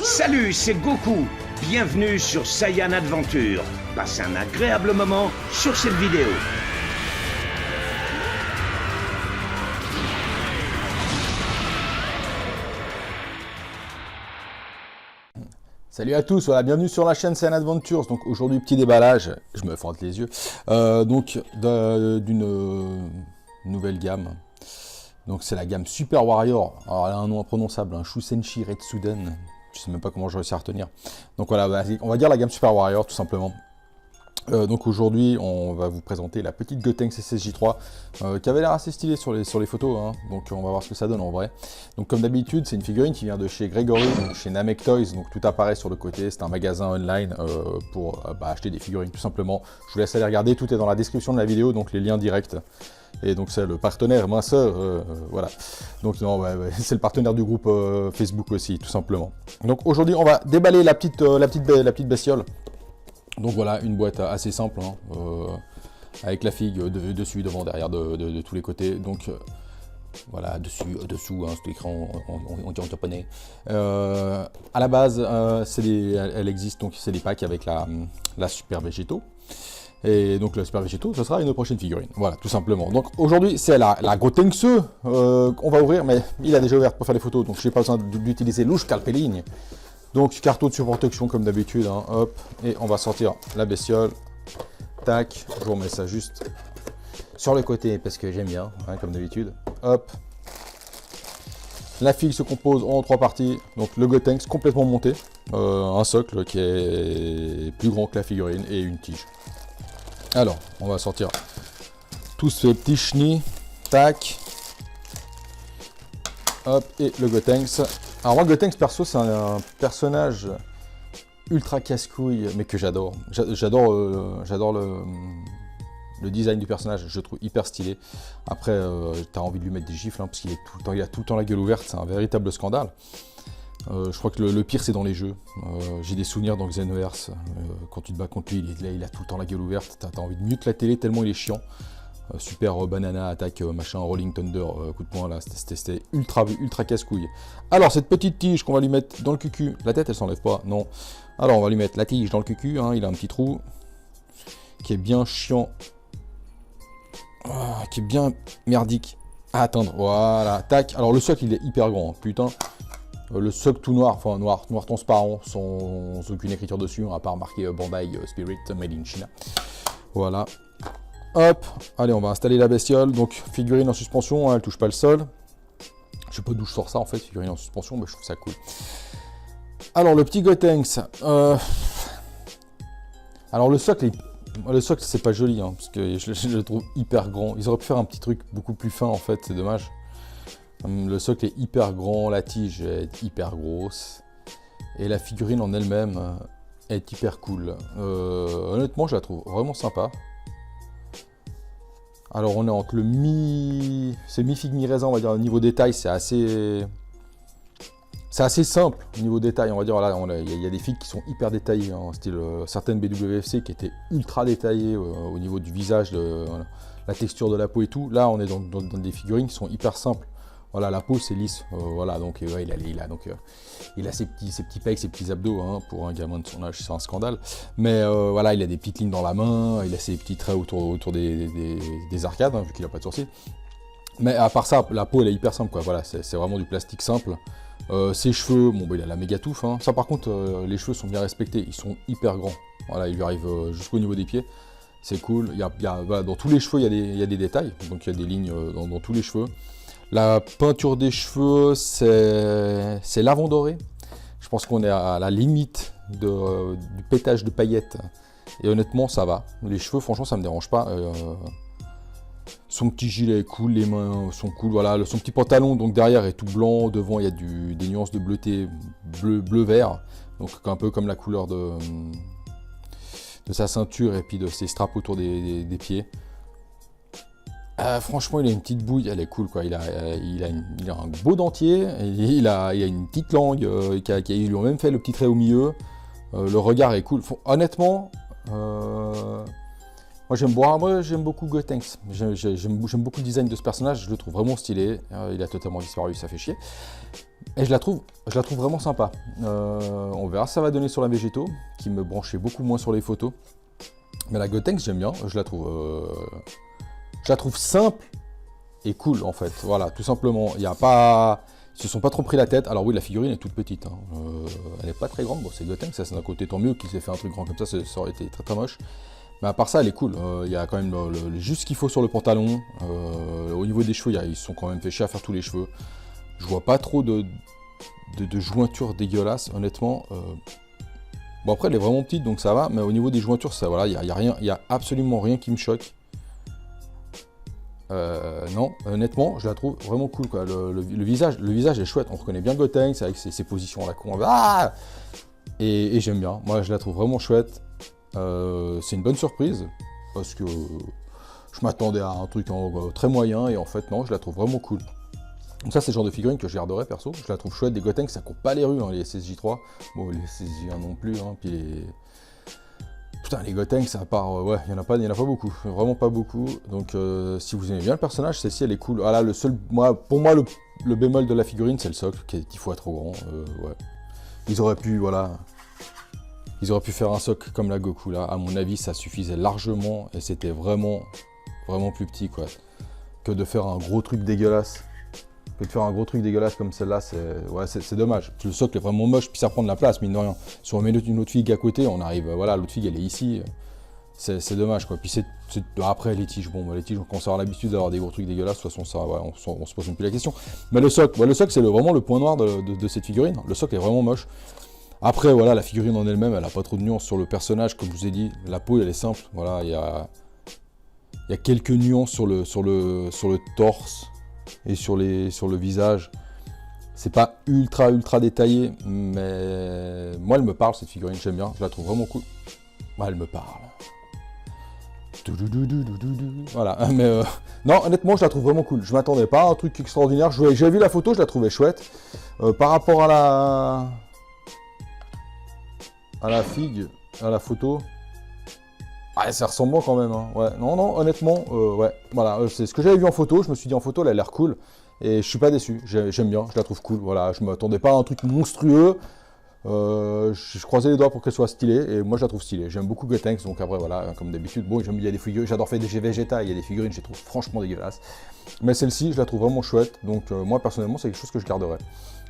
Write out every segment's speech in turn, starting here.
Salut, c'est Goku. Bienvenue sur Saiyan Adventure. Passe un agréable moment sur cette vidéo. Salut à tous, voilà, bienvenue sur la chaîne Saiyan Adventures. Donc aujourd'hui petit déballage, je me frotte les yeux, d'une nouvelle gamme. Donc c'est la gamme Super Warrior. Alors elle a un nom imprononçable, un Shusenshi Retsuden. Je sais même pas comment je réussi à retenir. Donc voilà, on va dire la gamme Super Warrior tout simplement. Donc aujourd'hui, on va vous présenter la petite Gotenks SSJ3 qui avait l'air assez stylée sur les photos, hein. Donc on va voir ce que ça donne en vrai. Donc comme d'habitude, c'est une figurine qui vient de chez Gregory, donc chez Namek Toys, donc tout apparaît sur le côté. C'est un magasin online pour acheter des figurines tout simplement. Je vous laisse aller regarder, tout est dans la description de la vidéo, donc les liens directs. Et donc c'est le partenaire minceur, voilà. Donc non, c'est le partenaire du groupe Facebook aussi, tout simplement. Donc aujourd'hui, on va déballer la petite bestiole. Donc voilà, une boîte assez simple, hein, avec la figue dessus, devant, derrière, de tous les côtés. Donc voilà, dessous, hein, cet écran, on dit en japonais. À la base, elle existe, donc c'est des packs avec la Super Végéto. Et donc la Super Végéto, ce sera une prochaine figurine. Voilà, tout simplement. Donc aujourd'hui, c'est la Gotenks qu'on va ouvrir, mais il a déjà ouvert pour faire les photos, donc je n'ai pas besoin d'utiliser louche scalpeligne. Donc carton de surprotection comme d'habitude, hein, hop, et on va sortir la bestiole, tac, je vous remets ça juste sur le côté parce que j'aime bien, hein, comme d'habitude, hop. La figue se compose en 3 parties, donc le Gotenks complètement monté, un socle qui est plus grand que la figurine et une tige. Alors, on va sortir tous ces petits chenilles, tac, hop, et le Gotenks. Alors moi, Gotenks, perso, c'est un personnage ultra casse-couille, mais que j'adore. J'adore le design du personnage, je le trouve hyper stylé. Après, t'as envie de lui mettre des gifles, hein, parce qu'il a tout le temps la gueule ouverte, c'est un véritable scandale. Je crois que le pire, c'est dans les jeux. J'ai des souvenirs dans Xenoverse, quand tu te bats contre lui, il a tout le temps la gueule ouverte, t'as envie de mute la télé tellement il est chiant. Super banana, attaque, machin, rolling thunder, coup de poing là, c'était ultra casse-couille. Alors cette petite tige qu'on va lui mettre dans le cucu, la tête elle s'enlève pas, non. Alors on va lui mettre la tige dans le cucu, hein, il a un petit trou, qui est bien chiant, qui est bien merdique à atteindre, voilà, tac. Alors le socle il est hyper grand, hein, putain. Le socle tout noir, enfin noir transparent, sans aucune écriture dessus, hein, à part marqué Bandai Spirit Made in China. Voilà. Hop, allez, on va installer la bestiole. Donc, figurine en suspension, hein, elle touche pas le sol. Je sais pas d'où je sors ça en fait, figurine en suspension, mais je trouve ça cool. Alors, le petit Gotenks. Alors, le socle, c'est pas joli, hein, parce que je le trouve hyper grand. Ils auraient pu faire un petit truc beaucoup plus fin en fait, c'est dommage. Le socle est hyper grand, la tige est hyper grosse. Et la figurine en elle-même est hyper cool. Honnêtement, je la trouve vraiment sympa. Alors on est entre c'est mi-figue mi-raisin, on va dire, au niveau détail, c'est assez simple au niveau détail, on va dire. Là, il y a des figues qui sont hyper détaillées, hein, style certaines BWFC qui étaient ultra détaillées au niveau du visage, la texture de la peau et tout. Là, on est dans des figurines qui sont hyper simples. Voilà, la peau c'est lisse, voilà, donc ouais, il a ses petits pecs, ses petits abdos, hein, pour un gamin de son âge, c'est un scandale. Mais voilà, il a des petites lignes dans la main, il a ses petits traits autour des arcades, hein, vu qu'il n'a pas de sourcils. Mais à part ça, la peau elle est hyper simple, quoi. Voilà, c'est vraiment du plastique simple. Ses cheveux, bon, il a la méga touffe, hein. Ça par contre, les cheveux sont bien respectés, ils sont hyper grands. Voilà, il lui arrive jusqu'au niveau des pieds. C'est cool. Voilà, dans tous les cheveux, il y a des détails, donc il y a des lignes dans tous les cheveux. La peinture des cheveux, c'est l'avant doré. Je pense qu'on est à la limite du pétage de paillettes. Et honnêtement, ça va. Les cheveux, franchement, ça me dérange pas. Son petit gilet est cool, les mains sont cool. Voilà, son petit pantalon, donc derrière est tout blanc. Devant, il y a des nuances de bleuté, bleu-vert. Donc un peu comme la couleur de sa ceinture et puis de ses straps autour des pieds. Franchement, il a une petite bouille, elle est cool, quoi. Il a un beau dentier, il a une petite langue, ils lui ont même fait le petit trait au milieu. Le regard est cool. Honnêtement, moi j'aime beaucoup Gotenks. J'aime beaucoup le design de ce personnage, je le trouve vraiment stylé. Il a totalement disparu, ça fait chier. Et je la trouve vraiment sympa. On verra ce que ça va donner sur la Végéto, qui me branchait beaucoup moins sur les photos. Mais la Gotenks, j'aime bien. Je la trouve simple et cool, en fait. Voilà, tout simplement. Il y a pas... Ils se sont pas trop pris la tête. Alors oui, la figurine est toute petite. Hein. Elle n'est pas très grande. Bon, c'est Gotenks, ça c'est d'un côté tant mieux qu'ils aient fait un truc grand comme ça aurait été très très moche. Mais à part ça, elle est cool. Il y a quand même juste ce qu'il faut sur le pantalon. Au niveau des cheveux, ils se sont quand même fait chier à faire tous les cheveux. Je vois pas trop de jointures dégueulasses, honnêtement. Bon, après, elle est vraiment petite, donc ça va. Mais au niveau des jointures, ça, voilà, il y a absolument rien qui me choque. Non, honnêtement, je la trouve vraiment cool, quoi. Le visage est chouette. On reconnaît bien Gotenks avec ses positions à la con. Ah, et j'aime bien. Moi, je la trouve vraiment chouette. C'est une bonne surprise parce que je m'attendais à un truc très moyen et en fait non, je la trouve vraiment cool. Donc ça c'est le genre de figurine que je garderai perso, je la trouve chouette. Des Gotenks ça court pas les rues, hein, les SSJ3, bon les SSJ1 non plus, hein. Puis putain les Gotenks à part, ouais, il y en a pas beaucoup, vraiment pas beaucoup. Donc si vous aimez bien le personnage, celle-ci elle est cool. Ah là, pour moi le bémol de la figurine c'est le socle qui est 10 fois trop grand, ouais. Ils auraient pu, voilà... Ils auraient pu faire un socle comme la Goku là, à mon avis ça suffisait largement et c'était vraiment plus petit quoi. Que de faire un gros truc dégueulasse. Comme celle-là, c'est dommage. Le socle est vraiment moche, puis ça prend de la place, mine de rien. Si on met une autre figue à côté, on arrive, voilà, l'autre figue elle est ici. C'est dommage quoi. Puis après les tiges, bon les tiges, on commence à avoir l'habitude d'avoir des gros trucs dégueulasses, de toute façon ça, ouais, on se pose même plus la question. Mais le socle c'est vraiment le point noir de cette figurine. Le socle est vraiment moche. Après, voilà, la figurine en elle-même, elle n'a pas trop de nuances sur le personnage, comme je vous ai dit. La peau, elle est simple. Voilà, il y a quelques nuances sur le torse et sur le visage. C'est pas ultra détaillé, mais moi, elle me parle, cette figurine, j'aime bien. Je la trouve vraiment cool. Elle me parle. Voilà, mais non, honnêtement, je la trouve vraiment cool. Je m'attendais pas à un truc extraordinaire. J'ai vu la photo, je la trouvais chouette. Par rapport à la figue, à la photo, c'est ressemblant quand même, hein. Ouais, non, honnêtement, ouais, voilà, c'est ce que j'avais vu en photo, je me suis dit en photo, elle a l'air cool, et je suis pas déçu, j'aime bien, je la trouve cool, voilà, je m'attendais pas à un truc monstrueux, je croisais les doigts pour qu'elle soit stylée, et moi je la trouve stylée, j'aime beaucoup Gotenks, donc après voilà, comme d'habitude, bon, il y a des figurines, j'adore faire des Vegeta, il y a des figurines, je les trouve franchement dégueulasses, mais celle-ci, je la trouve vraiment chouette, donc moi personnellement, c'est quelque chose que je garderai.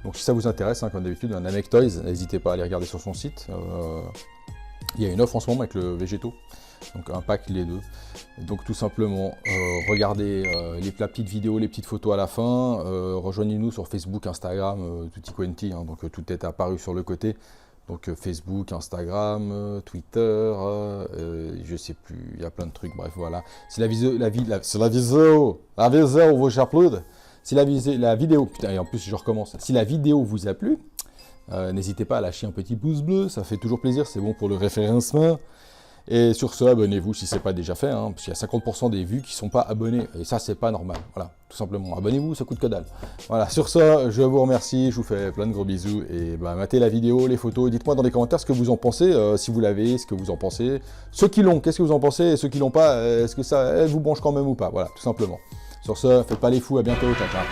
Donc si ça vous intéresse, hein, comme d'habitude, un Namek Toys, n'hésitez pas à aller regarder sur son site. Il y a une offre en ce moment avec le Végéto, donc un pack les deux. Donc tout simplement, regardez les petites vidéos, les petites photos à la fin. Rejoignez-nous sur Facebook, Instagram, tutti quanti, hein, donc tout est apparu sur le côté. Donc Facebook, Instagram, Twitter, je sais plus, il y a plein de trucs, bref voilà. Si la vidéo vous j'upload. Si la vidéo, putain, et en plus je recommence, si la vidéo vous a plu, n'hésitez pas à lâcher un petit pouce bleu, ça fait toujours plaisir, c'est bon pour le référencement. Et sur ce, abonnez-vous si ce n'est pas déjà fait, hein, parce qu'il y a 50% des vues qui ne sont pas abonnés, et ça c'est pas normal, voilà, tout simplement, abonnez-vous, ça coûte que dalle. Voilà, sur ce, je vous remercie, je vous fais plein de gros bisous, et matez la vidéo, les photos, dites-moi dans les commentaires ce que vous en pensez, si vous l'avez, ce que vous en pensez. Ceux qui l'ont, qu'est-ce que vous en pensez, et ceux qui l'ont pas, est-ce que ça vous branche quand même ou pas, voilà, tout simplement. Sur ce, faites pas les fous, à bientôt, ciao ciao.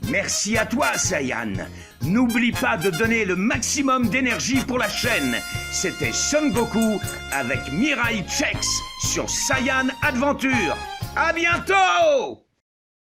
Merci à toi, Saiyan. N'oublie pas de donner le maximum d'énergie pour la chaîne. C'était Son Goku avec Mirai Chex sur Saiyan Adventure. À bientôt!